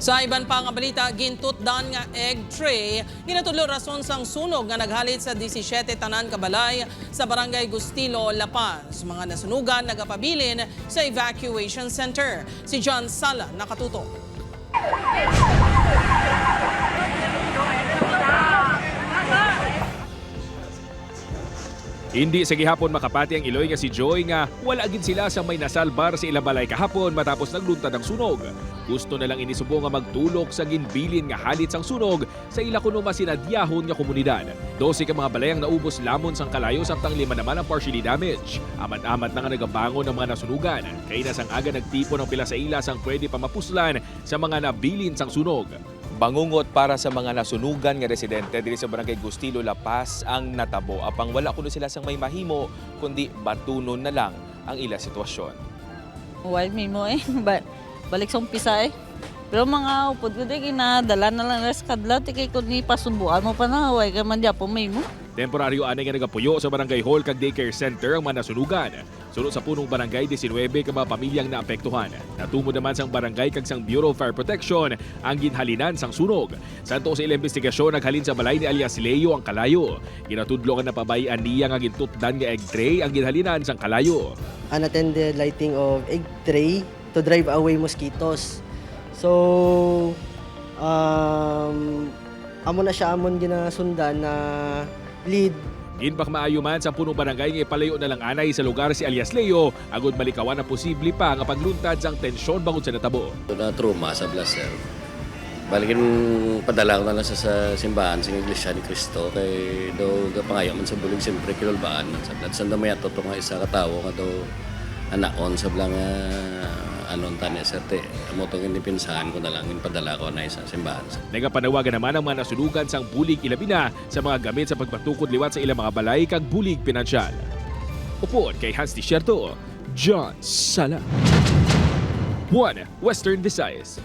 Sa iban pa nga balita, gintutdan nga egg tray, ginatulo rason sang sunog nga naghalit sa 17 tanan kabalay sa barangay Gustilo, La Paz. Mga nasunugan nagapabilin sa evacuation center. Si John Sala nakatuto. Hindi sa gihapon makapati ang iloy nga si Joy nga wala gid sila sa may nasalbar sa ilabalay kahapon matapos nagluntad ang sunog. Gusto na lang inisubo nga magtulok sa ginbilin nga halit sang sunog sa ila kuno masinadyahon nga komunidad. 12 ka mga balayang naubos lamon sang kalayo samtang 5 naman ang partially damaged. Amat-amat na nga nagabangon ang mga nasunugan. Kay nasang aga nagtipon ang pila sa ila sang pwede pa mapuslan sa mga nabilin sang sunog. Bangungot para sa mga nasunugan nga residente diri sa barangay Gustilo, La Paz ang natabo. Apang wala kuno sila sang may mahimo kundi batunon na lang ang ila sitwasyon. Wild mo balik sa umpisa eh. Pero mga upod ko din, dala na lang sa kadlaw, tikay ko ni pasubuan mo pa na, huwag ka man dyan po may mo. Temporaryo anay nga nagapuyo sa barangay hall kag daycare center ang mga nasunugan. Sunod sa punong barangay 19 ka mga pamilyang naapektuhan. Natumod naman sang barangay kag sang Bureau of Fire Protection ang ginhalinan sang sunog. Santo sa ilang investigasyon naghalin sa balay ni alias Leo ang kalayo. Ginatudlo nga napabayan niya nga gintutdan nga egg tray ang ginhalinan sang kalayo. Unattended lighting of egg tray to drive away mosquitoes. So, amo na siya amon ginasundan na lead. Ginpak maayo man sa punong barangay nga ipalayo na lang anay sa lugar si alias Leo agud malikawan ang posible pa nga pagluntad sang tensyon bangod sa natabo. Na trauma sa blaster. Balikin padala ko na lang sa simbahan sa Iglesia ni Cristo kay do gapangayo man sa bulig siyempre kilulbaan sa blood sanda may ato nga isa ka tawo nga do anaon sa blang anon tanya serte amo tong pinsahan ko na lang padala ko na isa simbahan. Nagapanawagan naman ang mga nasunugan sang bulig ilabina sa mga gamit sa pagpatukod liwat sa ilang mga balay kag bulig pinansyal. Upod kay Hans Desierto, John Sala. 1 Western Visayas.